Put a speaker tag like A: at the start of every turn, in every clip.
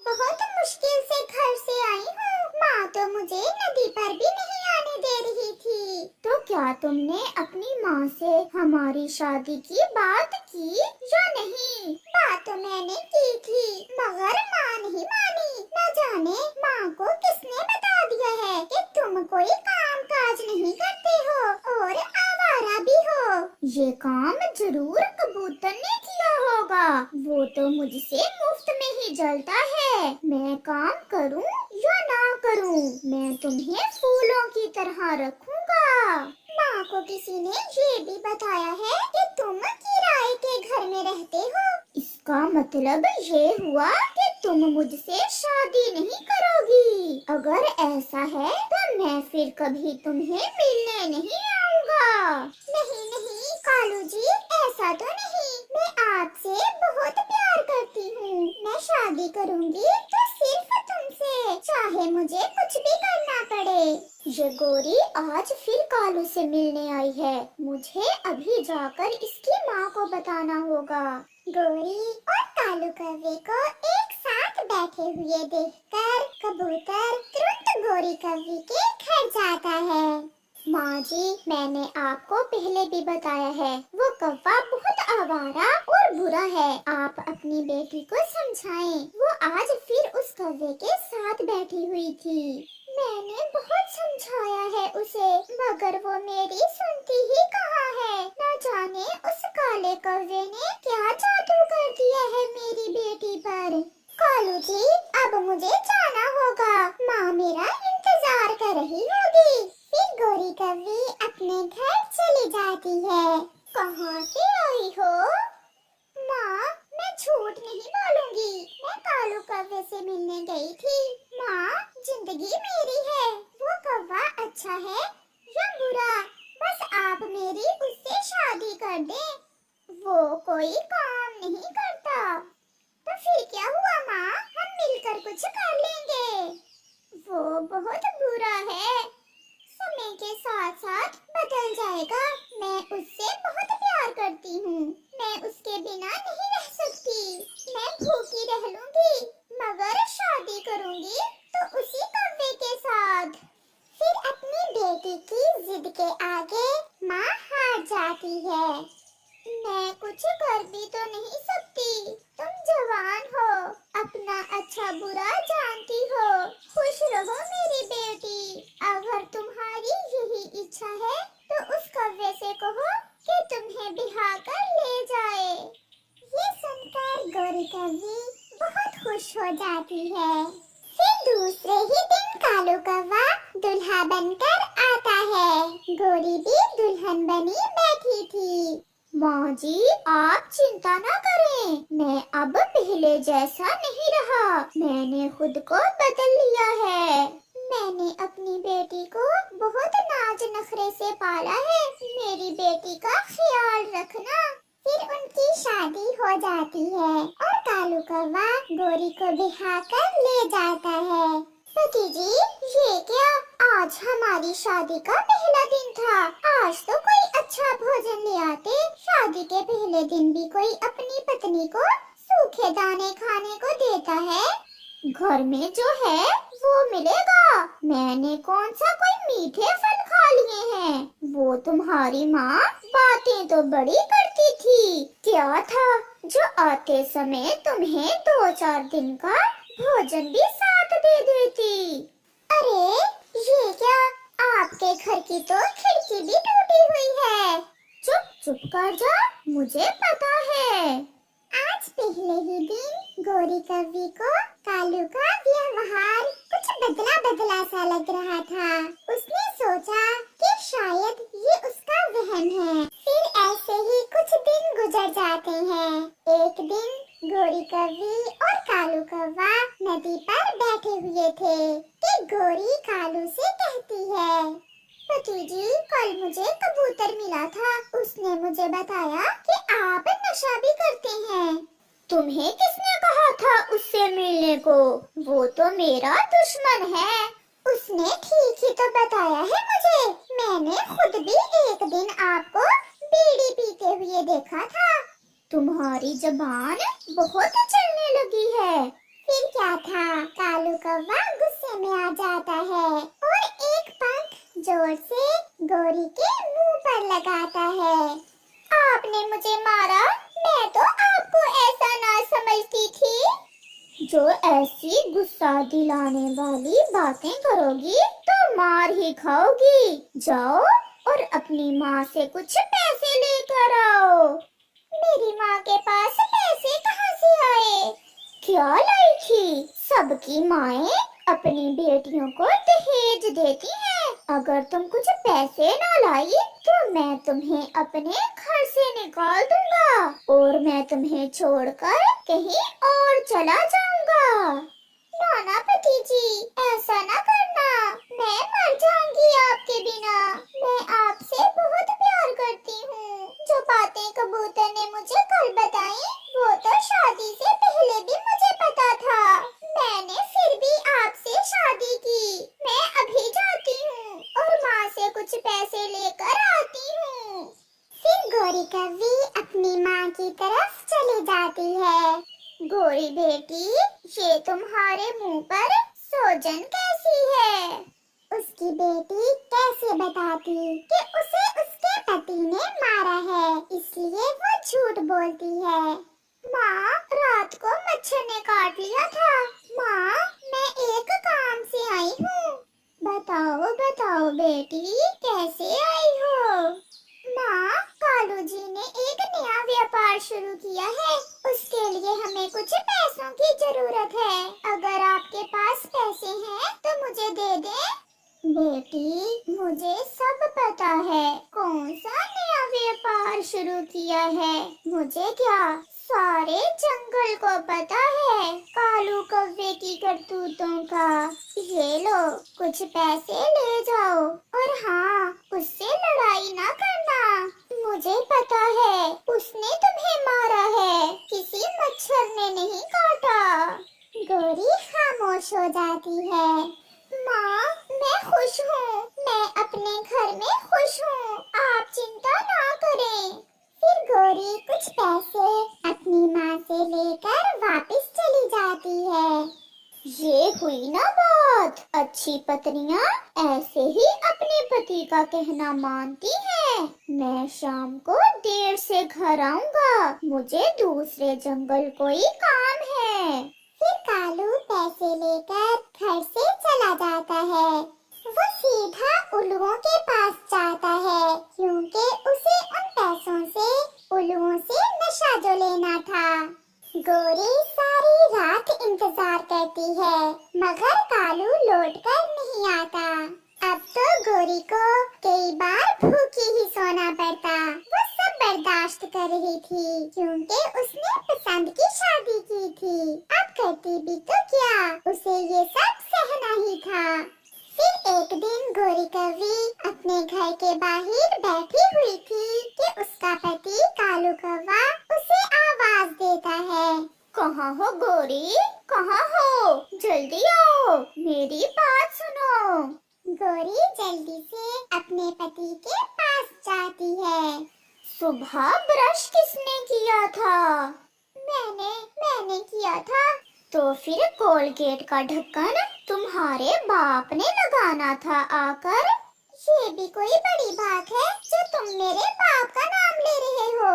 A: बहुत मुश्किल से घर से आई हूँ। माँ तो मुझे नदी पर भी नहीं आने दे रही थी। तो क्या तुमने अपनी माँ से हमारी शादी की बात की या नहीं? बात तो मैंने की थी मगर माँ नहीं मानी। न जाने माँ को किसने बता दिया है कि तुम कोई काम काज नहीं करते हो और आवारा भी हो। ये काम जरूर कबूतर ने किया होगा। वो तो मुझसे मुफ्त में ही जलता है। मैं काम करूं या ना करूं, मैं तुम्हें फूलों की तरह रखूंगा। माँ को किसी ने ये भी बताया है कि तुम किराए के घर में रहते हो। इसका मतलब ये हुआ कि तुम मुझसे शादी नहीं करोगी। अगर ऐसा है तो मैं फिर कभी तुम्हें मिलने नहीं आऊंगा। नहीं नहीं कालू जी, ऐसा तो नहीं। मैं आपसे बहुत प्यार करती हूँ। मैं शादी करूँगी तो सिर्फ तुमसे, चाहे मुझे कुछ भी करना पड़े। ये गोरी आज फिर कालू से मिलने आई है। मुझे अभी जाकर इसकी माँ को बताना होगा। गोरी और कालू कौवे को एक साथ बैठे हुए देखकर कबूतर तुरंत गोरी कौवे के घर जाता है। माँ जी, मैंने आपको पहले भी बताया है, वो कौवा बहुत आवारा और बुरा है। आप अपनी बेटी को समझाएं। वो आज फिर उस कौवे के साथ बैठी हुई थी। मैंने बहुत समझाया है उसे, मगर वो मेरी सुनती ही कहाँ है। न जाने उस काले कौवे ने क्या जादू कर दिया है मेरी बेटी पर। कालू जी, अब मुझे जाना होगा। माँ मेरा इंतजार कर रही होगी। फिर गोरी कौवी अपने घर चली जाती है। कहाँ से आई हो? माँ, मैं झूठ नहीं बोलूंगी। मैं कालू कौवे से मिलने गई थी। माँ, जिंदगी मेरी है। वो कौवा अच्छा है या बुरा, बस आप मेरी उससे शादी कर दें। वो कोई काम नहीं करता। तो फिर क्या हुआ माँ, हम मिलकर कुछ कर लेंगे। वो बहुत बुरा है, समय के साथ साथ बदल जाएगा। मैं उससे बहुत प्यार करती हूँ। मैं उसके बिना नहीं रह सकती। मैं भूखी रह लूंगी, मगर शादी करूंगी तो उसी कौवे के साथ। फिर अपनी बेटी की जिद के आगे माँ हार जाती है। मैं कुछ कर भी तो नहीं सकती। तुम जवान हो, अपना अच्छा बुरा जानती हो। खुश रहो मेरी बेटी। अगर तुम्हारी यही इच्छा है तो उस कौवे से कहो कि तुम्हें बिहा कर ले जाए। ये सुनकर गोरी कौवी बहुत खुश हो जाती है। फिर दूसरे ही दिन कालू कौवा दुल्हा बनकर आता है। गोरी भी दुल्हन बनी बैठी थी। माँ जी, आप चिंता न करें, मैं अब पहले जैसा नहीं रहा। मैंने खुद को बदल लिया है। मैंने अपनी बेटी को बहुत नाज नखरे से पाला है। मेरी बेटी का ख्याल रखना। फिर उनकी शादी हो जाती है और कालू कौवा गोरी को बिहा कर ले जाता है। पति जी, ये क्या, आज हमारी शादी का पहला दिन था। आज तो कोई अच्छा भोजन ले आते। शादी के पहले दिन भी कोई अपनी पत्नी को सूखे दाने खाने को देता है। घर में जो है वो मिलेगा। मैंने कौन सा कोई मीठे फल खा लिए हैं। वो तुम्हारी माँ बातें तो बड़ी करती थी। क्या था जो आते समय तुम्हें 2-4 दिन का भोजन भी साथ दे देती। अरे ये क्या, आपके घर की तो खिड़की भी टूटी हुई है। चुप चुप कर जा, मुझे पता है। आज पहले ही दिन गोरी कौवी को कालू का व्यवहार कुछ बदला बदला सा लग रहा था। उसने सोचा कि शायद ये उसका वहम है। फिर ऐसे ही कुछ दिन गुजर जाते हैं। एक दिन गोरी कौवी और कालू कौवा नदी पर बैठे हुए थे कि गोरी कालू से कहती है, पति जी, कल मुझे कबूतर मिला था। उसने मुझे बताया कि आप नशा भी करते हैं। तुम्हें किसने कहा था उससे मिलने को? वो तो मेरा दुश्मन है। उसने ठीक ही तो बताया है मुझे। मैंने खुद भी एक दिन आपको बीड़ी पीते हुए देखा था। तुम्हारी जबान बहुत चलने लगी है। फिर क्या था, कालू कौवा गुस्से में आ जाता है और एक पंख जोर से गोरी के मुंह पर लगाता है। आपने मुझे मारा, मैं तो आपको ऐसा ना समझती थी। जो ऐसी गुस्सा दिलाने वाली बातें करोगी तो मार ही खाओगी। जाओ और अपनी माँ से कुछ पैसे लेकर आओ। मेरी माँ के पास पैसे कहाँ से आए? क्या लाई थी? सबकी माएं अपनी बेटियों को दहेज देती हैं। अगर तुम कुछ पैसे ना लाई तो मैं तुम्हें अपने घर से निकाल दूंगा और मैं तुम्हें छोड़कर कहीं और चला जाऊंगा। नाना पति जी, ऐसा ना करना, मैं मर जाऊंगी आपके बिना। मैं आपसे बहुत प्यार करती हूँ। जो बातें कबूतर ने मुझे कल बताई वो तो शादी से पहले भी मुझे पता था। मैंने फिर भी आपसे शादी की। मैं अभी जाती हूँ और माँ से कुछ पैसे लेकर आती हूँ। फिर गोरी कौवी अपनी माँ की तरफ चली जाती है। गोरी बेटी, ये तुम्हारे मुंह पर सोजन कैसी है? उसकी बेटी कैसे बताती कि उसे उसके पति ने मारा है, इसलिए वो झूठ बोलती है। माँ, रात को मच्छर ने काट लिया था। माँ, मैं एक काम से आई हूँ। बताओ बताओ बेटी, कैसे आई हो? माँ, कालू जी ने एक नया व्यापार शुरू किया है, उसके लिए हमें कुछ पैसों की जरूरत है। अगर आपके पास पैसे हैं तो मुझे दे दें। बेटी, मुझे सब पता है कौन सा नया व्यापार शुरू किया है। मुझे क्या, सारे जंगल को पता है कालू कौवे की करतूतों का। ये लो, कुछ पैसे ले जाओ और हाँ, उससे लड़ाई ना करना। मुझे पता है उसने तुम्हें मारा है, किसी मच्छर ने नहीं काटा। गोरी खामोश हो जाती है। माँ, मैं खुश हूँ, मैं अपने घर में खुश हूँ, आप चिंता ना करें। फिर गोरी कुछ पैसे अपनी माँ से लेकर वापस चली जाती है। ये हुई ना बात, अच्छी पत्नियाँ ऐसे ही अपने पति का कहना मानती हैं। मैं शाम को देर से घर आऊँगा, मुझे दूसरे जंगल कोई काम है। फिर कालू पैसे लेकर घर से चला जाता है। वो सीधा उल्लुओं के पास जाता है, क्योंकि उसे उन पैसों से उल्लुओं से नशा जो लेना था। गोरी सारी रात इंतजार करती है, मगर कालू लौटकर नहीं आता। अब तो गोरी को कई बार भूखी ही सोना पड़ता। वो सब बर्दाश्त कर रही थी, क्योंकि उसने पसंद की शादी की थी। अब करती भी तो क्या, उसे ये सब सहना ही था। फिर एक दिन गोरी कौवी अपने घर के बाहर बैठी हुई थी कि उसका पति कालू कौवा उसे आवाज देता है। कहाँ हो गोरी, कहाँ हो? जल्दी आओ, मेरी बात सुनो। गोरी जल्दी से अपने पति के पास जाती है। सुबह ब्रश किसने किया था? मैंने किया था। तो फिर कोलगेट का ढक्कन तुम्हारे बाप ने लगाना था आकर। ये भी कोई बड़ी बात है जो तुम मेरे बाप का नाम ले रहे हो?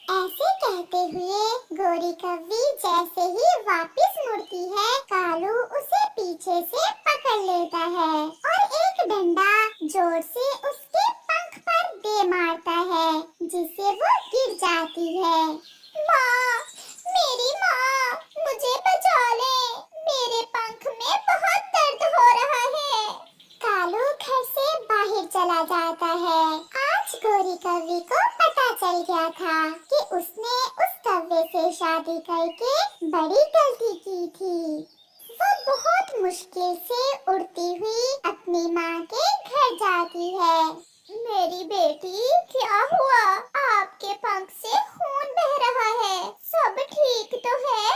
A: ऐसे कहते हुए गोरी कौवी जैसे ही वापस मुड़ती है, कालू उसे पीछे से पकड़ लेता है और एक डंडा जोर से उसके पंख पर दे मारता है, जिससे वो गिर जाती है। माँ, मेरी माँ, मुझे बचा ले, मेरे पंख में बहुत दर्द हो रहा है। कालू घर से बाहर चला जाता है। आज गोरी कौवी को पता चल गया था कि उसने उस कौवे से शादी करके बड़ी गलती की थी। वो बहुत मुश्किल से उड़ती हुई अपनी माँ के घर जाती है। मेरी बेटी, क्या हुआ? आपके पंख से खून बह रहा है, सब ठीक तो है?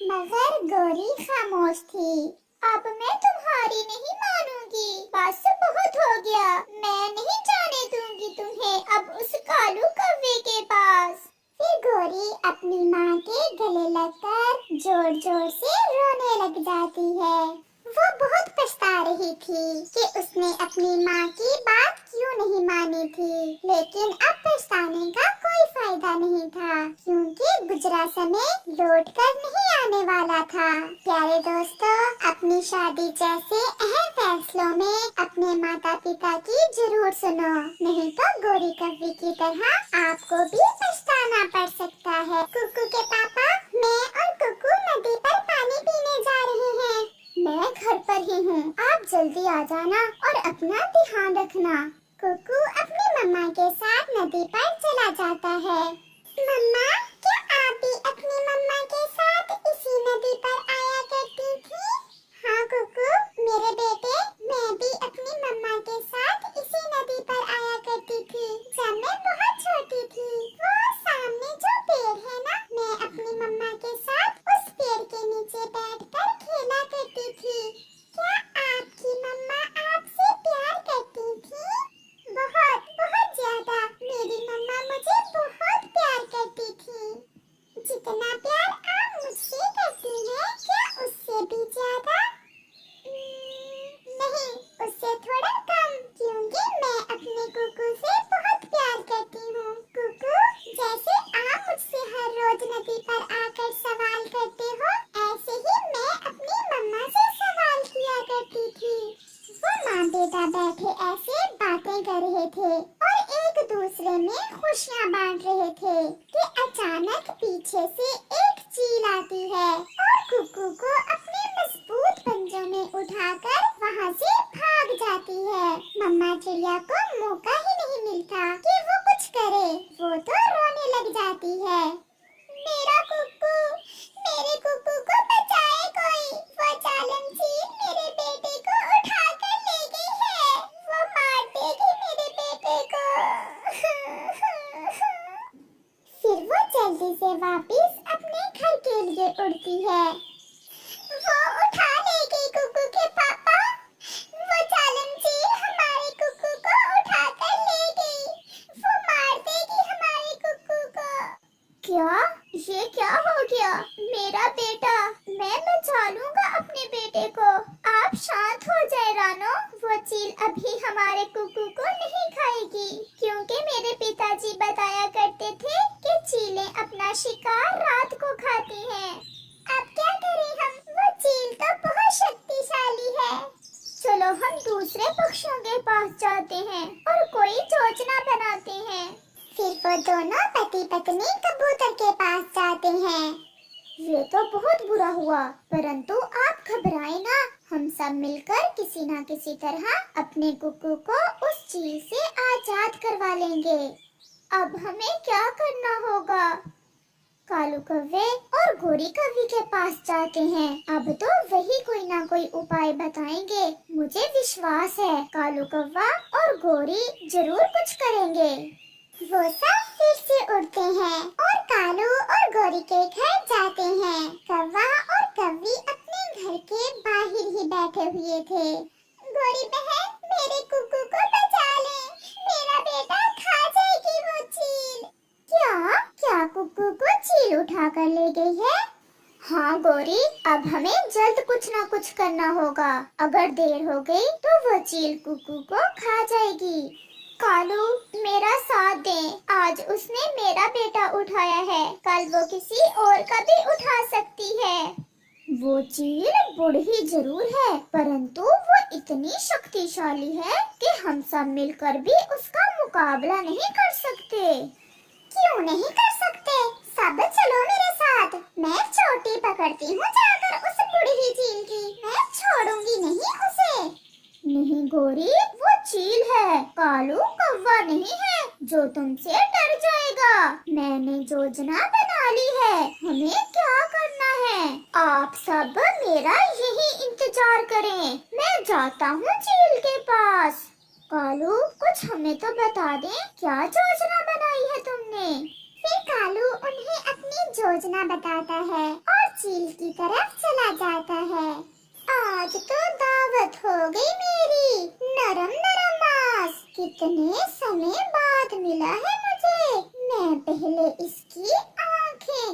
A: मगर गोरी खामोश थी। अब मैं तुम्हारी नहीं मानूंगी, बस बहुत हो गया, मैं नहीं जाने दूंगी तुम्हें अब उस कालू कौवे के पास। फिर गोरी अपनी माँ के गले लगकर जोर जोर से रोने लग जाती है। वो बहुत पछता रही थी कि उसने अपनी माँ की बात क्यों नहीं मानी थी, लेकिन अब पछताने का कोई फायदा नहीं था क्योंकि गुजरा समय लौट कर नहीं आने वाला था। प्यारे दोस्तों, अपनी शादी जैसे अहम फैसलों में अपने माता पिता की जरूर सुनो, नहीं तो गोरी कव्वी की तरह आपको भी पछताना पड़ सकता है। कुकू के पापा, मैं और कुकू नदी पर पानी पीने जा रहे हैं। मैं घर पर ही हूँ, आप जल्दी आ जाना और अपना ध्यान रखना। कुकू अपनी मम्मा के साथ नदी पर चला जाता है। मम्मा, क्या आप भी अपनी मम्मा के साथ इसी नदी पर आया करती थी? हाँ कुकू, मेरे बेटे, मैं भी अपनी मम्मा के साथ इसी नदी पर आया करती थी जब मैं बहुत छोटी थी। वो सामने जो पेड़ है ना, मैं अपनी मम्मा के साथ उस पेड़ के नीचे बैठकर खेला करती थी। क्या आपकी मम्मा आपसे प्यार करती थी? बहुत बहुत ज्यादा। मेरी मम्मा मुझे बहुत प्यार करती थी। जितना प्यार आप मुझसे करती हैं, क्या उससे भी ज्यादा? नहीं, उससे थोड़ा कम, क्योंकि मैं अपने कुकू से बहुत प्यार करती हूँ। कुकू, जैसे आप मुझसे हर रोज नदी पर आकर सवाल करते हो, ऐसे ही मैं अपनी मम्मा से सवाल किया करती थी। वो माँ बेटा बैठे ऐसे बातें कर रहे थे और एक दूसरे में खुशियाँ बांट रहे थे कि अचानक पीछे से एक चील आती है और कुकू को अपने मजबूत पंजों में उठाकर वहाँ से भाग जाती है। मम्मा चिड़िया को मौका ही नहीं मिलता कि वो कुछ करे, वो तो रोने लग जाती है। मेरा कुकू, मेरे कुकू को बचाए कोई, वो जालिम चील मेरे बेटे को उठा कर ले गई है, वो मार देगी मेरे बेटे को। फिर वो जल्दी से वापस अपने घर के लिए उड़ती है। वो उठा ले गई कुकू के पापा, वो जालिम चील हमारे कुकू को उठा कर ले गई, वो मार देगी हमारे कुकू को। क्या? ये क्या हो गया? मेरा बेटा, मैं बचा लूंगा अपने बेटे को। आप शांत हो जाए रानो, वो चील अभी हमारे कुकू को नहीं खाएगी, क्योंकि मेरे पिताजी बताया करते थे कि चीलें अपना शिकार रात को खाती हैं। अब क्या करें हम? वो चील तो बहुत शक्तिशाली है। चलो हम दूसरे पक्षियों के पास जाते हैं और कोई योजना बनाते हैं। फिर वो दोनों पति पत्नी कबूतर के पास जाते हैं। ये तो बहुत बुरा हुआ, परंतु आप घबराए ना, हम सब मिलकर किसी न किसी तरह अपने कुकू को उस चील से आजाद करवा लेंगे। अब हमें क्या करना होगा? कालू कव्वे और गोरी कव्वी के पास जाते हैं। अब तो वही कोई ना कोई उपाय बताएंगे। मुझे विश्वास है कालू कव्वा और गोरी जरूर कुछ करेंगे। वो सब फिर से उड़ते हैं और कालू और गोरी के घर जाते हैं। कव्वा और कव्वी अपने घर के बाहर ही बैठे हुए थे। गोरी बहन, मेरे कुकू को बचा ले, मेरा बेटा खा जाएगी वो चील। क्या? क्या कुकू को चील उठा कर ले गई है? हाँ गोरी, अब हमें जल्द कुछ न कुछ करना होगा। अगर देर हो गई तो वो चील कुकू को खा जाएगी। कालू, मेरा साथ दे, आज उसने मेरा बेटा उठाया है, कल वो किसी और का भी उठा सकती है। वो चील बूढ़ी जरूर है, परंतु वो इतनी शक्तिशाली है कि हम सब मिलकर भी उसका मुकाबला नहीं कर सकते। क्यों नहीं कर सकते? सब चलो मेरे साथ, मैं चोटी पकड़ती हूँ जाकर उस बूढ़ी चील की, मैं छोड़ूंगी नहीं उसे। नहीं गोरी, वो चील है, कालू कव्वा नहीं है जो तुमसे डर जाएगा। मैंने योजना बना ली है, हमें क्या करना है। आप सब मेरा यही इंतजार करें, मैं जाता हूँ चील के पास। कालू, कुछ हमें तो बता दे, क्या योजना बनाई है तुमने? फिर कालू उन्हें अपनी योजना बताता है और चील की तरफ चला जाता है। आज तो दावत हो गई मेरी, नरम नरम मांस, कितने समय बाद मिला है मुझे। मैं पहले इसकी आंखें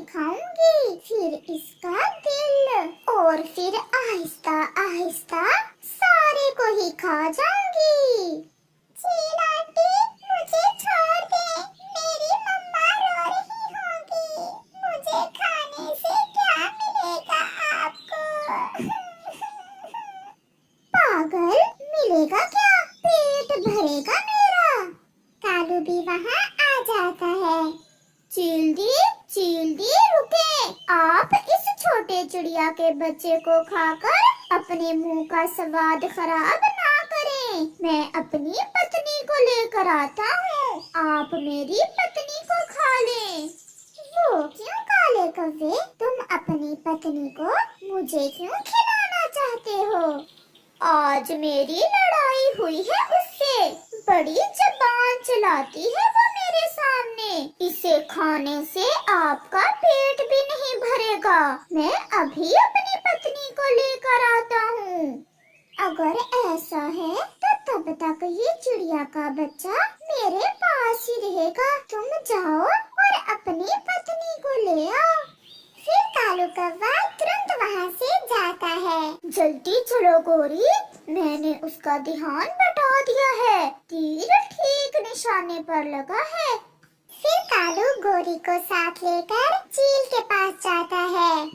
A: चिड़िया के बच्चे को खाकर अपने मुंह का स्वाद खराब ना करें। मैं अपनी पत्नी को लेकर आता हूँ, आप मेरी पत्नी को खा लें। वो क्यों काले कौवे, तुम अपनी पत्नी को मुझे क्यों खिलाना चाहते हो? आज मेरी लड़ाई हुई है उससे, बड़ी जबान चलाती है वो मेरे सामने। इसे खाने से आपका पेट भी नहीं भरेगा। मैं अभी अपनी पत्नी को लेकर आता हूँ। अगर ऐसा है तो तब तक ये चिड़िया का बच्चा मेरे पास ही रहेगा। तुम जाओ और अपनी पत्नी को ले आओ। फिर कालू कौवा तुरंत वहाँ से जाता है। जल्दी चलो गोरी, मैंने उसका ध्यान बटा दिया है, तीर ठीक निशाने पर लगा है। फिर कालू गोरी को साथ लेकर चील के पास जाता है।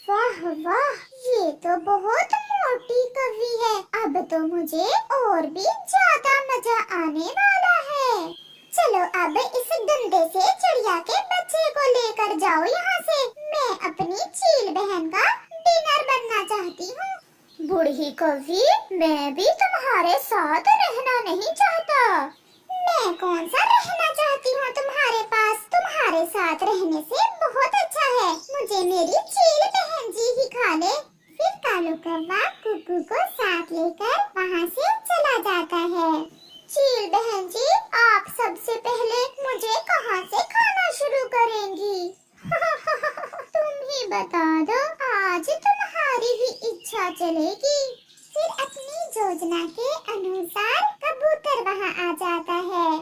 A: वाह वाह, ये तो बहुत मोटी कौवी है। अब तो मुझे और भी ज्यादा मजा आने वाला है। चलो अब इस गंदे से चिड़िया के बच्चे को लेकर जाओ यहाँ से। मैं अपनी चील बहन का डिनर बनना चाहती हूँ। बूढ़ी कौवी, मैं भी तुम्हारे साथ रहना नहीं चाहता। मैं कौन सा रहना चाहती हूँ तुम्हारे पास? तुम्हारे साथ रहने से बहुत अच्छा है, मुझे मेरी चील बहन जी ही खा ले। फिर कालू कौवा कुकू को साथ लेकर वहाँ से चला जाता है। चील बहन जी, आप सबसे पहले मुझे कहाँ से खाना शुरू करेंगी? तुम ही बता दो, आज तुम्हारी ही इच्छा चलेगी। फिर अपनी योजना के अनुसार कबूतर वहाँ आ जाता है।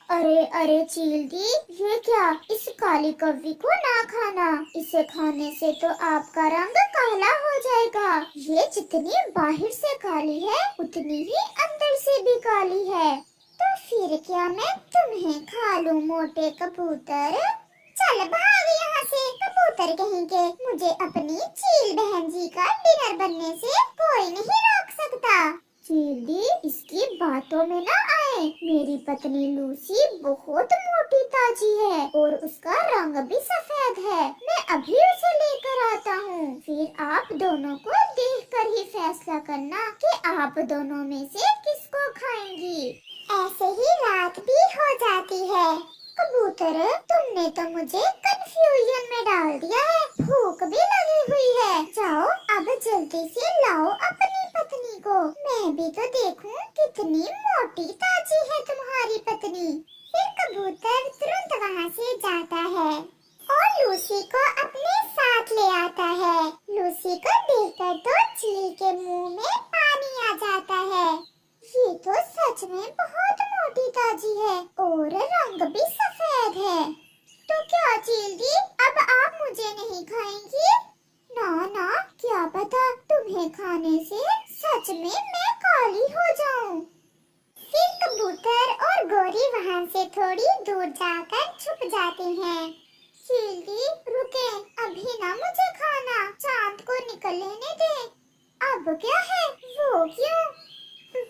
A: अरे अरे चील दी, ये क्या? इस काली कौवी को ना खाना, इसे खाने से तो आपका रंग काला हो जाएगा। ये जितनी बाहर से काली है उतनी ही अंदर से भी काली है। तो फिर क्या मैं तुम्हें खा लूं मोटे कबूतर? चल भाग यहाँ से कबूतर कहेंगे। मुझे अपनी चील बहन जी का डिनर बनने से कोई नहीं रोक सकता। चील दी, इसकी बातों में ना आए। मेरी पत्नी लूसी बहुत मोटी ताजी है और उसका रंग भी सफेद है। मैं अभी उसे लेकर आता हूँ। फिर आप दोनों को देखकर ही फैसला करना कि आप दोनों में से किसको खाएंगी। ऐसे ही रात भी हो जाती है। कबूतर, तुमने तो मुझे कंफ्यूजन में डाल दिया है। भूख भी लगी हुई है। जाओ अब जल्दी से लाओ अपनी पत्नी को। मैं भी तो देखूं कितनी मोटी ताजी है तुम्हारी पत्नी। फिर कबूतर तुरंत वहाँ से जाता है और लूसी को अपने साथ ले आता है। लूसी को देखकर तो चील के मुंह में पानी आ जाता है। ये तो सच में बहुत मोटी ताजी है और रंग भी सफेद है। तो क्या चील दी, अब आप मुझे नहीं खाएंगी? ना ना, क्या पता तुम्हें खाने से सच में मैं काली हो जाऊं। फिर कबूतर और गोरी वहाँ से थोड़ी दूर जाकर छुप जाते हैं। चील दी रुके, अभी ना मुझे खाना, चांद को निकल लेने दे। अब क्या है? वो क्यों?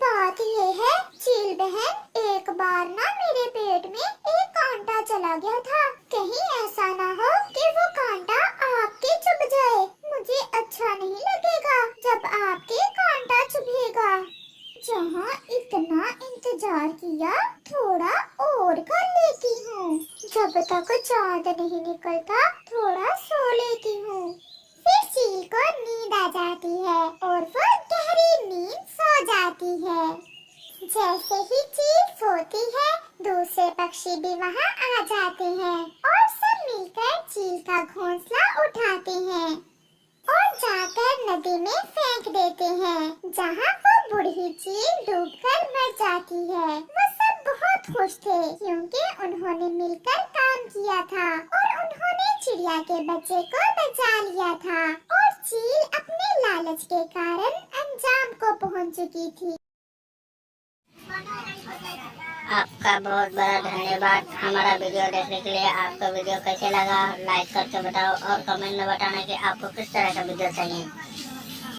A: बात ये है चील बहन, एक बार ना मेरे पेट में एक कांटा चला गया था। कहीं ऐसा ना हो कि वो कांटा आपके चुभ जाए। मुझे अच्छा नहीं लगेगा जब आपके कांटा चुभेगा। जहाँ इतना इंतजार किया, थोड़ा और कर लेती हूँ। जब तक चांद नहीं निकलता थोड़ा सो लेती हूँ। फिर चील को नींद आ जाती है और वो गहरी नींद सो जाती है। जैसे ही चील सोती है, दूसरे पक्षी भी वहाँ आ जाते हैं और सब मिलकर चील का घोंसला उठाते हैं और जाकर नदी में फेंक देते हैं, जहाँ वो बूढ़ी चील डूबकर मर जाती है। वो सब बहुत खुश थे क्योंकि उन्होंने मिलकर काम किया था और उन्होंने चिड़िया के बच्चे को बचा लिया था और चील अपने लालच के कारण अंजाम को पहुंच चुकी थी।
B: आपका बहुत बड़ा धन्यवाद हमारा वीडियो देखने के लिए। आपको वीडियो कैसे लगा लाइक करके बताओ और कमेंट में बताना कि आपको किस तरह का वीडियो चाहिए।